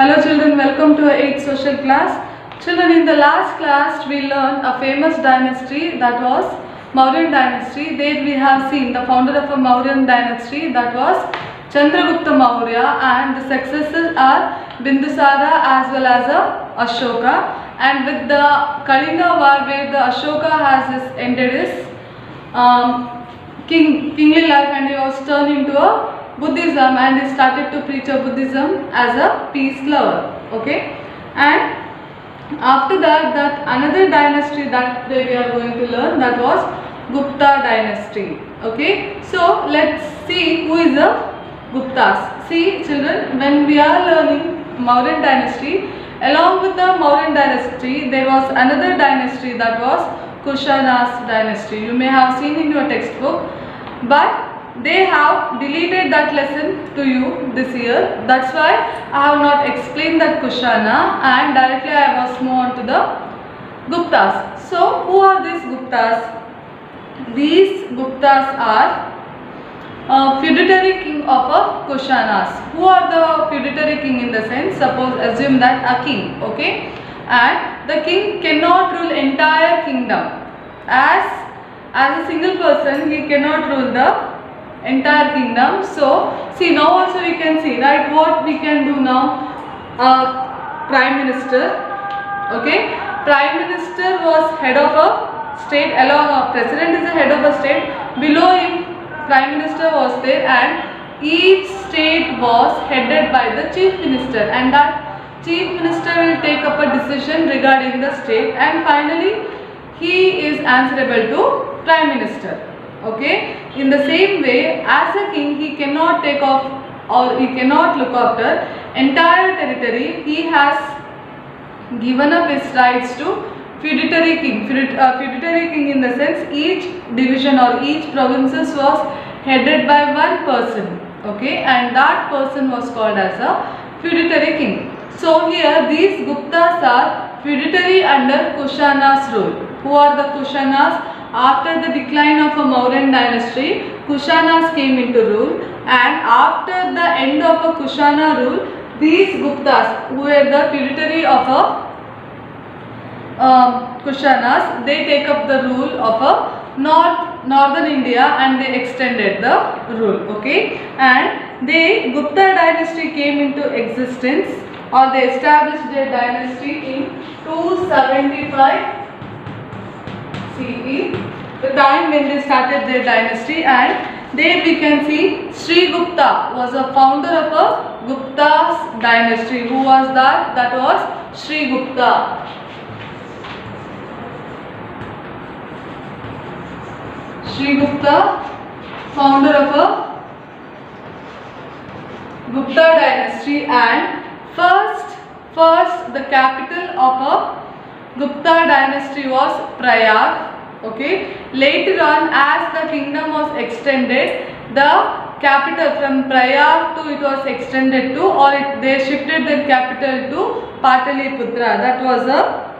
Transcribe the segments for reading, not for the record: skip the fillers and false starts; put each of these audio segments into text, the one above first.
Hello children, welcome to our 8th social class. Children, in the last class we learned a famous dynasty, that was Mauryan dynasty. There we have seen the founder of a Mauryan dynasty, that was Chandragupta Maurya, and the successors are Bindusara as well as Ashoka. And with the Kalinga war, where the Ashoka has ended his kingly life and he was turned into a Buddhism, and he started to preach a Buddhism as a peace lover. Okay, and after that another dynasty that we are going to learn, that was Gupta dynasty. Okay, so let's see who is the Guptas. See children, when we are learning Mauryan dynasty, along with the Mauryan dynasty there was another dynasty, that was Kushana's dynasty. You may have seen in your textbook, but they have deleted that lesson to you this year. That's why I have not explained that Kushana, and directly I was moved on to the Guptas. So who are these Guptas? These Guptas are feudatory king of a Kushanas. Who are the feudatory king in the sense? Suppose assume that a king, okay, and the king cannot rule entire kingdom. As a single person he cannot rule the entire kingdom. So see, now also we can see, right, what we can do now. Prime minister, okay, prime minister was head of a state, along a president is the head of a state, below him prime minister was there, and each state was headed by the chief minister, and that chief minister will take up a decision regarding the state, and finally he is answerable to prime minister. Okay, in the same way, as a king he cannot take off or he cannot look after entire territory. He has given up his rights to feudatory king. Feudatory king in the sense each division or each provinces was headed by one person, okay, and that person was called as a feudatory king. So here these Guptas are feudatory under Kushana's rule. Who are the Kushanas? After the decline of a Mauryan dynasty, Kushanas came into rule, and after the end of a Kushana rule, these Guptas, who were the feudatory of a Kushanas, they take up the rule of a northern India, and they extended the rule. Okay, and Gupta dynasty came into existence, or they established their dynasty in 275 CE, the time when they started their dynasty. And there we can see Sri Gupta was a founder of a Gupta's dynasty. Who was that? That was Sri Gupta. Sri Gupta, founder of a Gupta dynasty, and first the capital of a Gupta dynasty was Prayag. Okay, later on, as the kingdom was extended, the capital from Prayag to it was extended to, or they shifted the capital to Pataliputra. That was a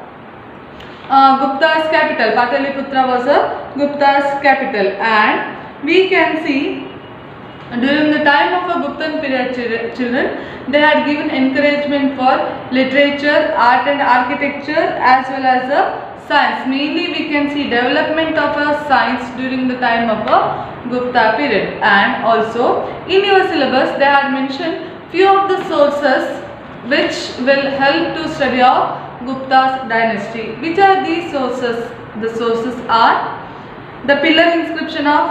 Gupta's capital. Pataliputra was a Gupta's capital, and we can see during the time of a Guptan period, children, they had given encouragement for literature, art and architecture, as well as science. Mainly we can see development of a science during the time of a Gupta period. And also in your syllabus they had mentioned few of the sources which will help to study of Gupta's dynasty. Which are these sources? The sources are the pillar inscription of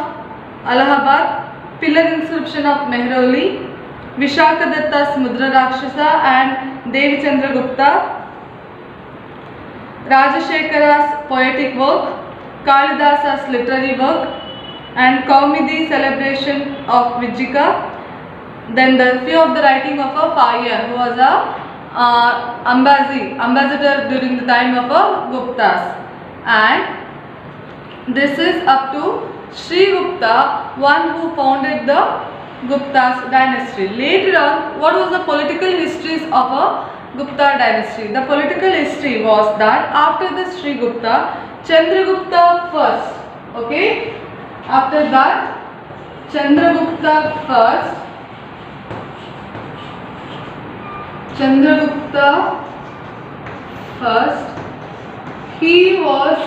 Allahabad, pillar inscription of Mehrauli, Vishakadatta's Mudra Rakshasa and Devi Chandragupta, Rajashekara's poetic work, Kalidasa's literary work, and Kaumidi celebration of Vijika. Then the few of the writing of a Fayan, who was a ambassador during the time of a Guptas. And this is up to Sri Gupta, one who founded the Gupta's dynasty. Later on, what was the political histories of a Gupta dynasty? The political history was that after the Sri Gupta, Chandragupta first. Okay, after that Chandragupta first, Chandragupta first, he was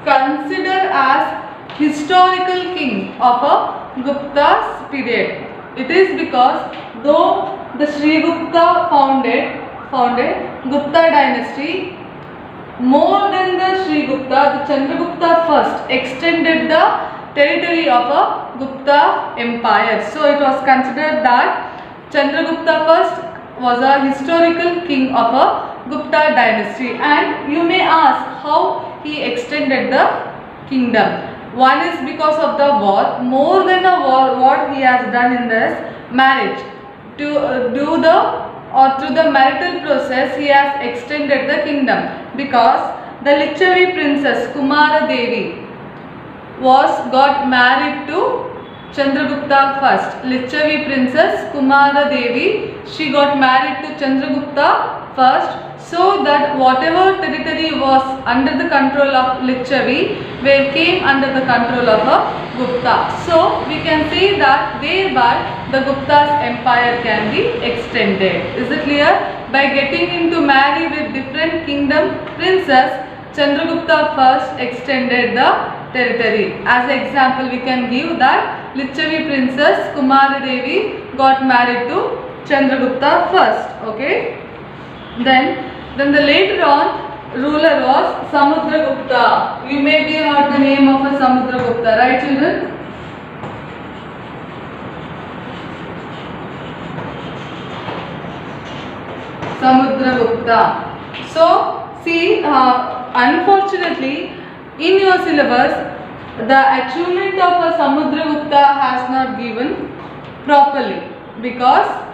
considered as historical king of a Gupta's period. It is because though the Sri Gupta founded Gupta dynasty, more than the Sri Gupta, the Chandragupta first extended the territory of a Gupta empire. So it was considered that Chandragupta first was a historical king of a Gupta dynasty. And you may ask how he extended the kingdom. One is because of the war. More than a war, what he has done in this marriage, to through the marital process, he has extended the kingdom, because the Lichavi princess Kumara Devi got married to Chandragupta first. Lichavi princess Kumara Devi, she got married to Chandragupta first, so that whatever territory was under the control of Lichavi came under the control of a Gupta. So we can say that thereby the Gupta's empire can be extended. Is it clear? By getting into marry with different kingdom princes, Chandragupta first extended the territory. As an example, we can give that Lichavi princess Kumara Devi got married to Chandragupta first. Okay. Then the later on ruler was Samudragupta. You may be heard the name of a Samudragupta, right children? Samudragupta. So see, unfortunately in your syllabus the achievement of a Samudragupta has not given properly, because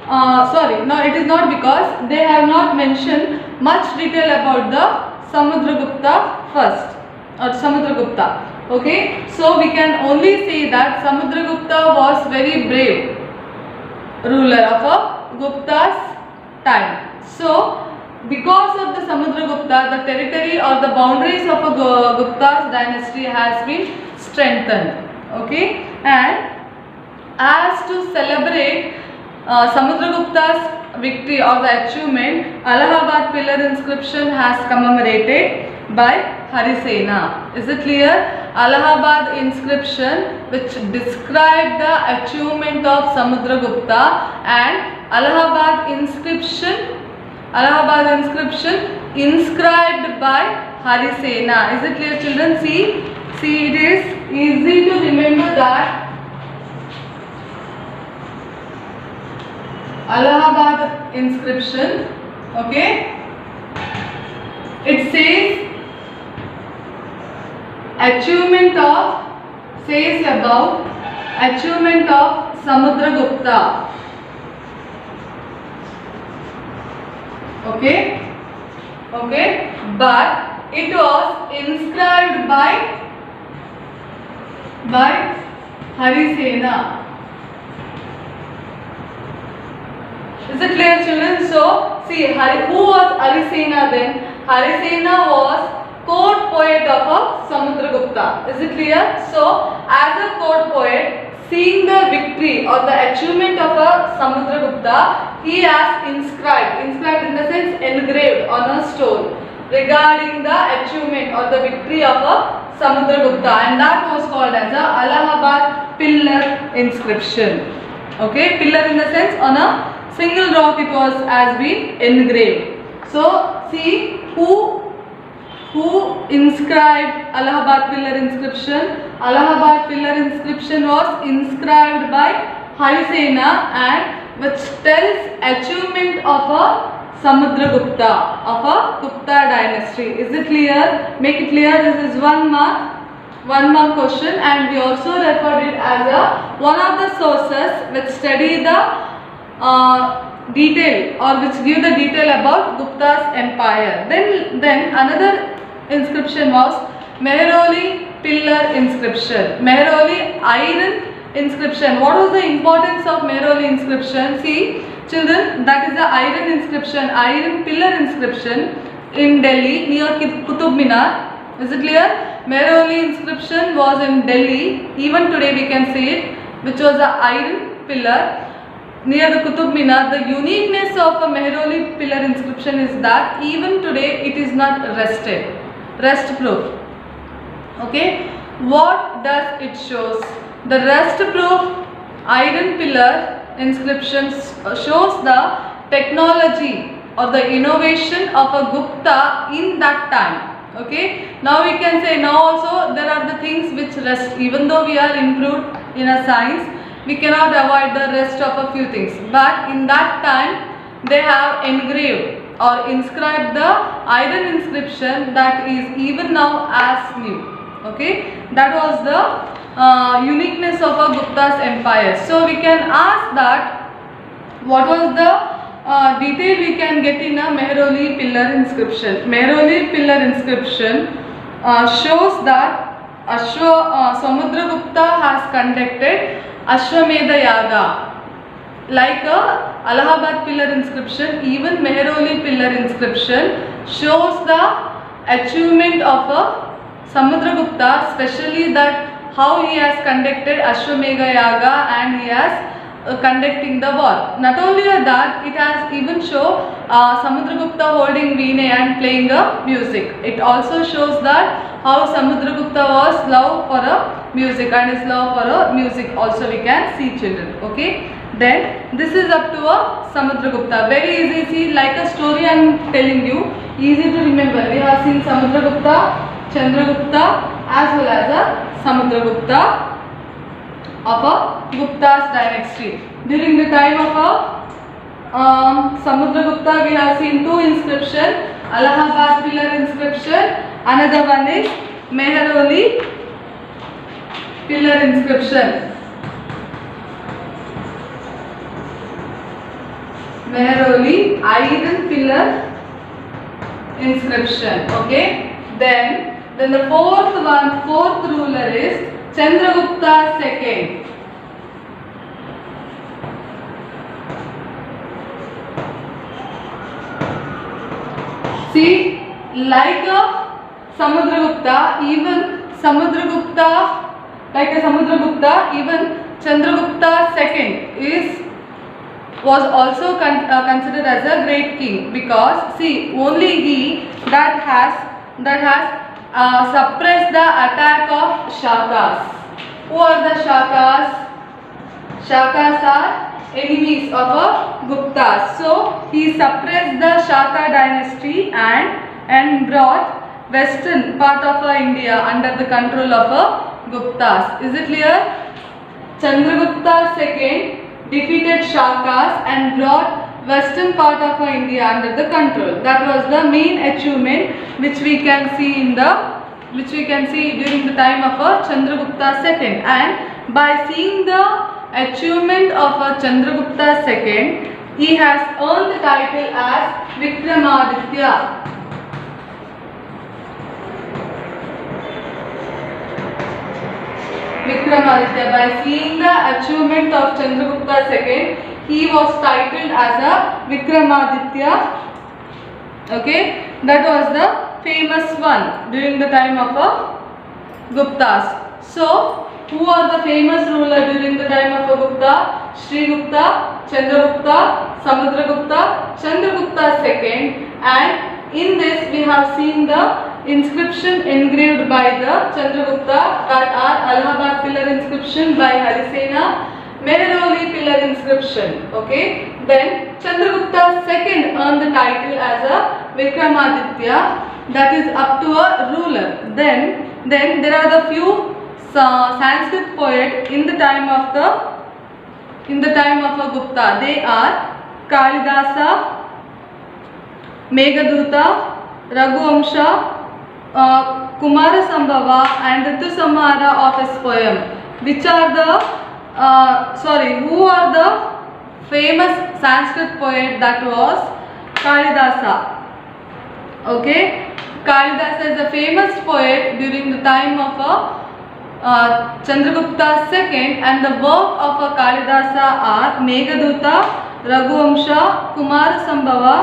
it is not because they have not mentioned much detail about the Samudragupta first or Samudragupta. Okay, so we can only say that Samudragupta was very brave ruler of a Gupta's time. So because of the Samudragupta, the territory or the boundaries of a Gupta's dynasty has been strengthened. Okay, and as to celebrate Samudragupta's victory or the achievement, Allahabad pillar inscription has commemorated by Harisena. Is it clear? Allahabad inscription, which described the achievement of Samudragupta, and Allahabad inscription inscribed by Harisena. Is it clear children? See it is easy to remember that Allahabad inscription. Okay, it says about achievement of Samudragupta. Okay, but it was inscribed by Harisena. Is it clear children? So see, who was Harisena then? Harisena was court poet of a Samudragupta. Is it clear? So as a court poet, seeing the victory or the achievement of a Samudragupta, he has inscribed in the sense engraved on a stone regarding the achievement or the victory of a Samudragupta, and that was called as a Allahabad pillar inscription. Okay, pillar in the sense on a single rock it has been engraved. So see who inscribed Allahabad pillar inscription. Allahabad pillar inscription was inscribed by Harisena, and which tells achievement of a Samudragupta of a Gupta dynasty. Is it clear? Make it clear. This is 1 mark question, and we also referred it as one of the sources which study the detail or which give the detail about Gupta's empire. Then another inscription was Mehroli pillar inscription. Mehroli iron inscription. What was the importance of Mehroli inscription? See children, that is the iron inscription, iron pillar inscription in Delhi near Qutub Minar. Is it clear? Mehroli inscription was in Delhi. Even today we can see it, which was the iron pillar. near the Qutub Minar. The uniqueness of a Mehroli pillar inscription is that even today it is not rust proof. Okay, what does it shows? The rust proof iron pillar inscription shows the technology or the innovation of a Gupta in that time. Okay, now we can say now also there are the things which rest, even though we are improved in a science, we cannot avoid the rest of a few things, but in that time they have engraved or inscribed the iron inscription that is even now as new. Okay, that was the uniqueness of a Gupta's empire. So we can ask that what was the detail we can get in a Mehroli pillar inscription. Mehroli pillar inscription shows that Samudragupta has conducted Ashwamedha Yaga. Like a Allahabad pillar inscription, even Mehroli pillar inscription shows the achievement of a Samudragupta, especially that how he has conducted Ashwamedha Yaga and he has conducting the war. Not only that, it has even show Samudragupta holding veena and playing a music. It also shows that how Samudragupta was love for a music, and his love for a music also we can see, children. Okay, then this is up to a Samudragupta. Very easy, see, like a story I am telling you, easy to remember. We have seen Samudragupta, Chandragupta as well as a Samudragupta of a Gupta's dynasty. During the time of a Samudragupta, we have seen two inscriptions, Allahabad pillar inscription, another one is Mehroli pillar inscription. Mehroli iron pillar inscription. Okay, then the fourth ruler is Chandragupta II. See, like a Samudragupta, even Chandragupta II was also considered as a great king, because see, only he that has suppressed the attack of Shakas. Who are the Shakas? Shakas are enemies of a Gupta. So he suppressed the Shaka dynasty and brought western part of India under the control of a Guptas. Is it clear? Chandragupta II defeated Shakas and brought western part of India under the control. That was the main achievement which we can see during the time of Chandragupta II. And by seeing the achievement of Chandragupta II, he has earned the title as Vikramaditya. Vikramaditya. By seeing the achievement of Chandragupta II, he was titled as a Vikramaditya. Okay, that was the famous one during the time of Guptas. So, who are the famous ruler during the time of Gupta? Sri Gupta, Chandragupta, Samudragupta, Chandragupta II, and in this we have seen the inscription engraved by the Chandragupta, that are Allahabad pillar inscription by Harisena, Mehroli pillar inscription. Okay, then Chandragupta II earned the title as a Vikramaditya, that is up to a ruler. Then there are the few Sanskrit poet in the time of Gupta. They are Kalidasa, Meghaduta, Raghuamsha, Kumarasambhava and Ritusamhara of his poem. Which are the who are the famous Sanskrit poet? That was Kalidasa. Okay, Kalidasa is a famous poet during the time of Chandragupta II, and the work of Kalidasa are Meghaduta, Raghuamsha, Kumarasambhava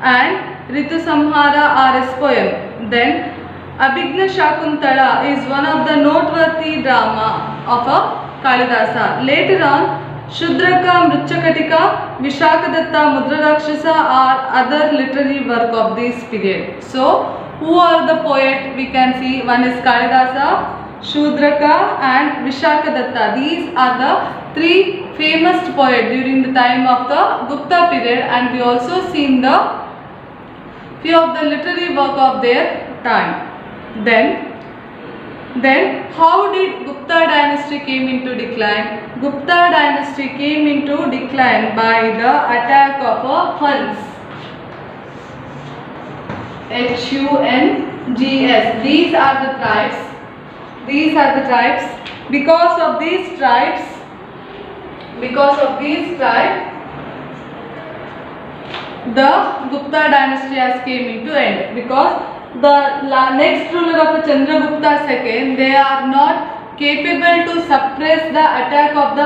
and Ritusamhara are his poem. Then Abhigna Shakuntala is one of the noteworthy drama of Kalidasa. Later on, Shudraka, Mrichakatika, Vishakadatta, Mudrarakshasa are other literary work of this period. So, who are the poet? We can see one is Kalidasa, Shudraka and Vishakadatta. These are the three famous poets during the time of the Gupta period, and we also seen the few of the literary work of their time. Then how did Gupta dynasty came into decline? Gupta dynasty came into decline by the attack of a Huns. Hungs. These are the tribes. Because of these tribes, the Gupta dynasty has came into end, because the next ruler of Chandragupta II, they are not capable to suppress the attack of the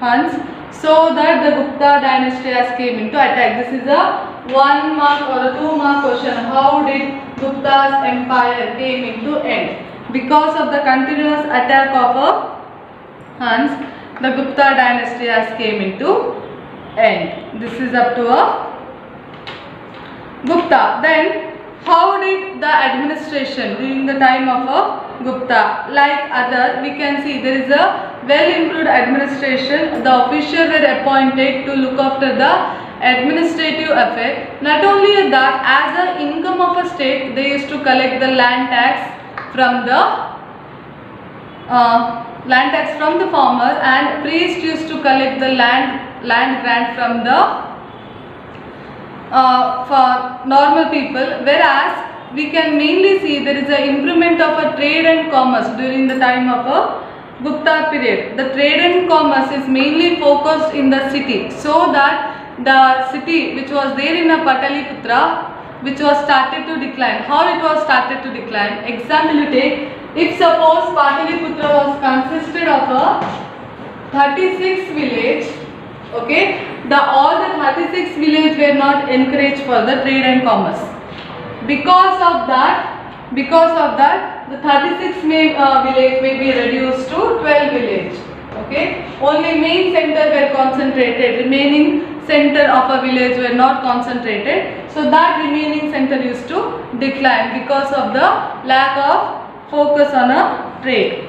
Huns, so that the Gupta dynasty has came into attack. This is a 1 mark or a 2 mark question. How did Gupta's empire came into end? Because of the continuous attack of a Huns, the Gupta dynasty has came into end. This is up to a Gupta. Then how did the administration during the time of a Gupta? Like other, we can see there is a well improved administration. The officials were appointed to look after the administrative affair. Not only that, as an income of a state, they used to collect the land tax from the farmer, and priest used to collect the land grant from the for normal people, whereas we can mainly see there is an improvement of a trade and commerce during the time of a Gupta period. The trade and commerce is mainly focused in the city, so that the city which was there in a Pataliputra, which was started to decline. How it was started to decline? Example you take, if suppose Pataliputra was consisted of a 36 village, okay, all the 36 villages were not encouraged for the trade and commerce. Because of that, the 36 village may be reduced to 12 village. Okay, only main center were concentrated. Remaining center of a village were not concentrated. So that remaining center used to decline because of the lack of focus on a trade.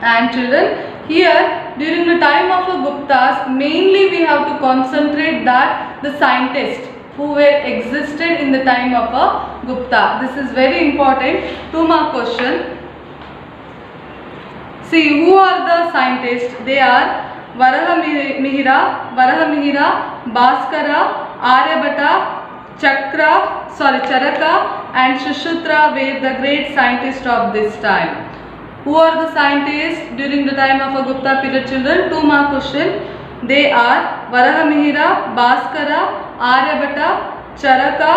And children, here during the time of the Guptas, mainly we have to concentrate that the scientists who were existed in the time of a Gupta. This is very important. 2 mark question. See, who are the scientists? They are Varahamihira, Bhaskara, Aryabhata, Charaka and Shushruta were the great scientists of this time. Who are the scientists during the time of a Gupta period, children? 2 mark question. They are Varahamihira, Bhaskara, Aryabhata, Charaka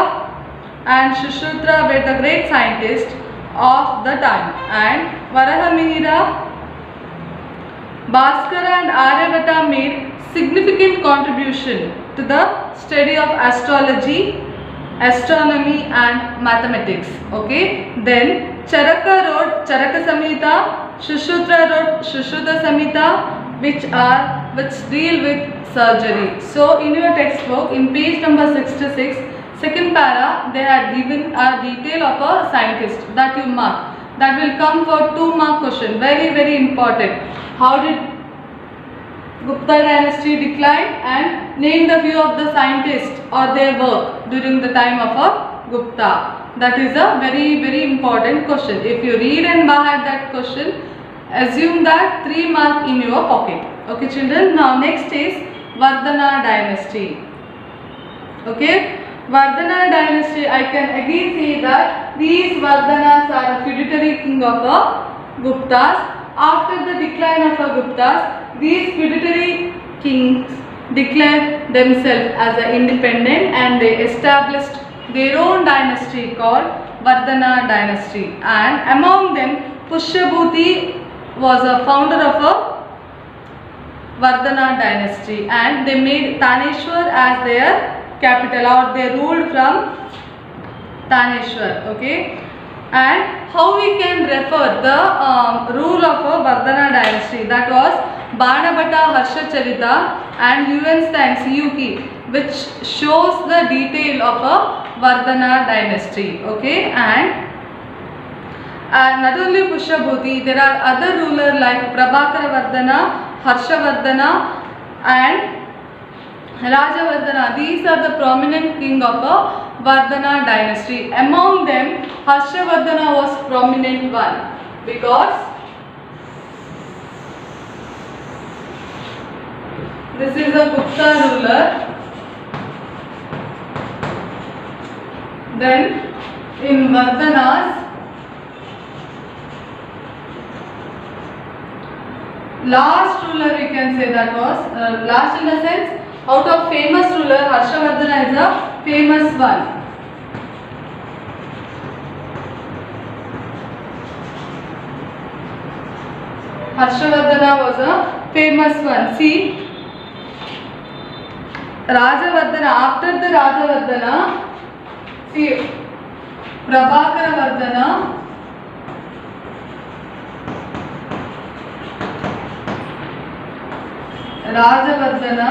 and Shushruta were the great scientists of the time. And Varahamihira, Bhaskara and Aryabhata made significant contribution to the study of astrology, astronomy and mathematics. Okay. Then Charaka wrote Charaka Samhita, Shushruta wrote Shushruta Samhita, which deal with surgery. So in your textbook, in page number 66, second para, they had given a detail of a scientist that you mark. That will come for 2 mark question. Very, very important. How did Gupta dynasty decline, and name the few of the scientists or their work during the time of a Gupta. That is a very, very important question. If you read and by heart that question, assume that 3 mark in your pocket. Okay children. Now next is Vardhana dynasty. Okay. Vardhana dynasty, I can again say that these Vardhanas are a feudatory king of a Guptas. After the decline of a Guptas, these feudatory kings declared themselves as an independent and they established their own dynasty called Vardhana dynasty. And among them, Pushyabhuti was a founder of a Vardhana dynasty, and they made Taneshwar as their capital, or they ruled from Taneshwar. Okay. And how we can refer the rule of a Vardhana dynasty? That was Banabata Harshacharita and Huyenstein's Yuki, which shows the detail of a Vardhana dynasty. Okay, and not only Pushyabhuti, there are other rulers like Prabhakara Vardhana, Harshavardhana and Rajavardhana. These are the prominent king of a Vardhana dynasty. Among them, Harshavardhana was prominent one because this is a Gupta ruler. Then in Vardhanas, last ruler we can say that was last in the sense out of famous ruler, Harshavardhana is a famous one. Harshavardhana was a famous one. See, Rajavardhana, after the Rajavardhana, see, Prabhakara Vardhana, Rajavardhana,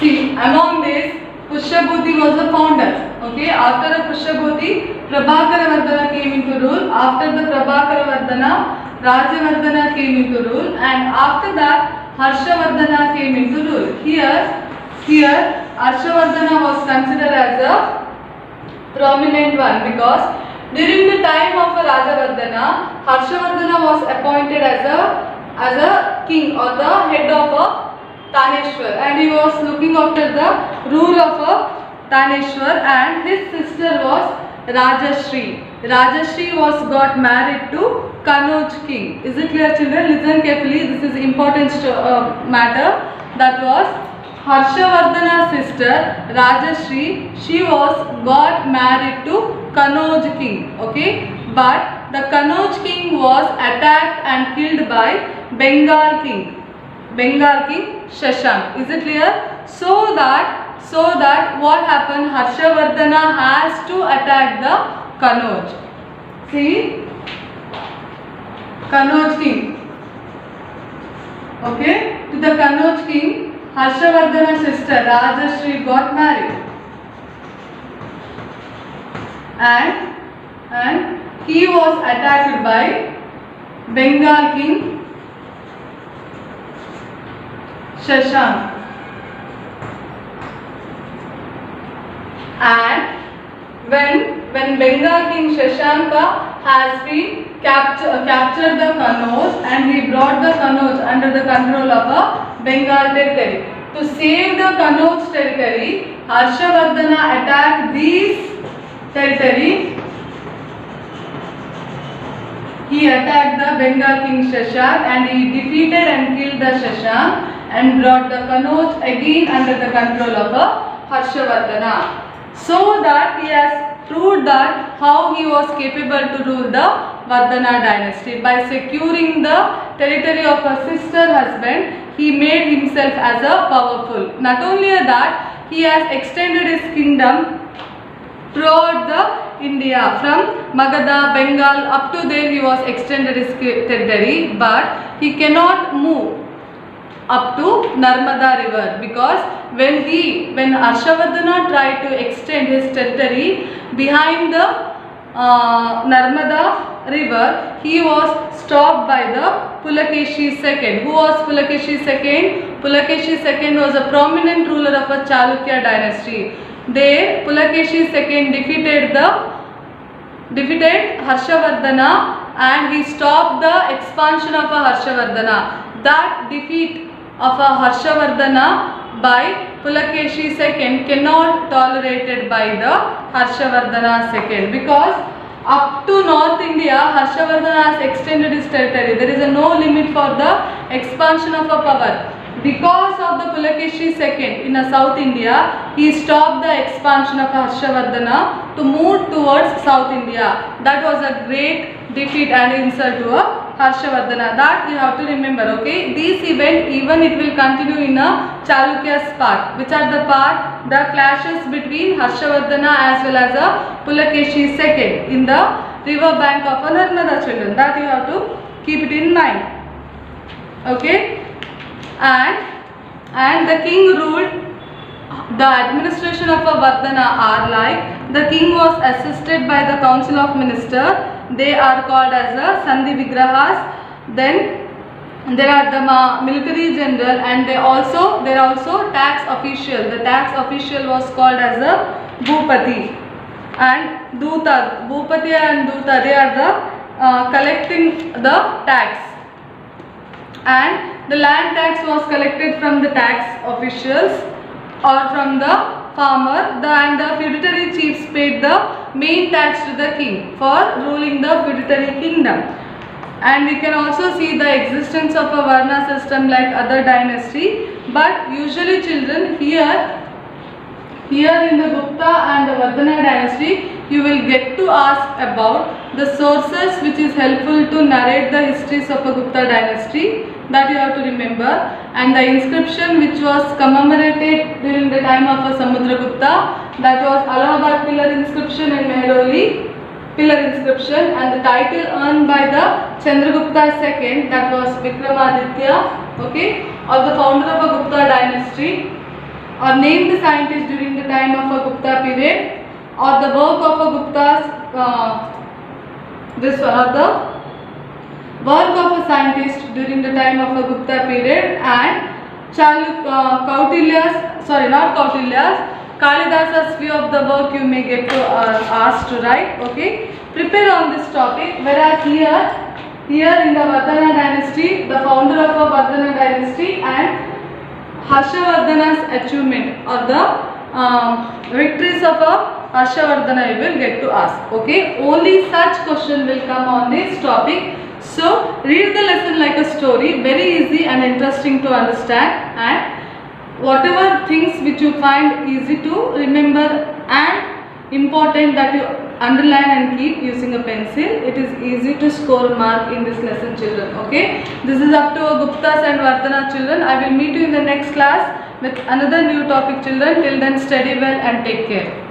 see, among this, Pushyabhuti was the founder. Okay, after Pushyabhuti, Prabhakara Vardhana came into rule. After the Prabhakara Vardhana, Rajavardhana came into rule, and after that, Harshavardhana came into rule. Here, Harshavardhana was considered as a prominent one because during the time of Rajavardhana, Harshavardhana was appointed as a king or the head of a Taneshwar, and he was looking after the rule of a Taneshwar, and his sister was Rajashri. Rajashri was got married to Kanauj king. Is it clear, children? Listen carefully. This is important matter. That was Harshavardhana's sister Rajashri. She was got married to Kanauj king. Okay, but the Kanauj king was attacked and killed by Bengal king Shashank. Is it clear? So that what happened? Harshavardhana has to attack the Kanauj. See, Kanauj king. Okay, to the Kanauj king, Harshavardhana's sister Rajashri got married, and he was attacked by Bengal king Shashank, and when Bengal king Shashanka has been captured the Kanauj, and he brought the Kanauj under the control of a Bengal territory. To save the Kanauj territory, Harshavardhana attacked these territory. He attacked the Bengal king Shashank, and he defeated and killed the Shashank and brought the Kanauj again under the control of a Harshavardhana. So that he has proved that how he was capable to rule the Vardhana dynasty. By securing the territory of a sister husband, he made himself as a powerful. Not only that, he has extended his kingdom throughout the India, from Magadha, Bengal, up to there he was extended his territory, but he cannot move up to Narmada river, because when Harshavardhana tried to extend his territory behind the Narmada river, he was stopped by the Pulakeshi II. Who was Pulakeshi II? Pulakeshi II was a prominent ruler of a Chalukya dynasty. There, Pulakeshi II defeated Harshavardhana, and he stopped the expansion of a Harshavardhana. That defeat of a Harshavardhana by Pulakeshi II cannot tolerated by the Harshavardhana II, because up to North India, Harshavardhana has extended his territory. There is no limit for the expansion of a power. Because of the Pulakeshi II in South India, he stopped the expansion of Harshavardhana to move towards South India. That was a great defeat and insult to a Harshavardhana. That you have to remember. Okay, this event even it will continue in a Chalukya's part. Which are the part? The clashes between Harshavardhana as well as a Pulakeshi II in the river bank of a Narmada, children. That you have to keep it in mind. Okay, and the king ruled. The administration of a Vardhana are like the king was assisted by the council of ministers. They are called as the Sandhi Vigrahas. Then there are the military general, and there are also tax official. The tax official was called as a Bhupati and Duta. Bhupati and Duta, they are the collecting the tax, and the land tax was collected from the tax officials or from the farmer, and the feudatory chiefs paid the main tax to the king for ruling the feudatory kingdom. And we can also see the existence of a Varna system like other dynasty, but usually children here in the Gupta and the Vardhana dynasty, you will get to ask about the sources which is helpful to narrate the histories of a Gupta dynasty, that you have to remember, and the inscription which was commemorated during the time of a Samudragupta, that was Allahabad pillar inscription and Mehrauli pillar inscription, and the title earned by the Chandragupta II, that was Vikramaditya, okay, or the founder of a Gupta dynasty, or named the scientist during the time of a Gupta period, or the work of a Gupta's or the work of a scientist during the time of a Gupta period, and Kalidasa's view of the work you may get to asked to write. Okay, prepare on this topic. Whereas here in the Vardhana dynasty, the founder of a Vardhana dynasty and Harshavardhana's achievement or the victories of a Harshavardhana you will get to ask. Okay, only such question will come on this topic. So read the lesson like a story, very easy and interesting to understand, and whatever things which you find easy to remember and important that you underline and keep using a pencil, it is easy to score mark in this lesson, children. Okay, this is up to Guptas and Vardhana, children. I will meet you in the next class with another new topic, children. Till then, study well and take care.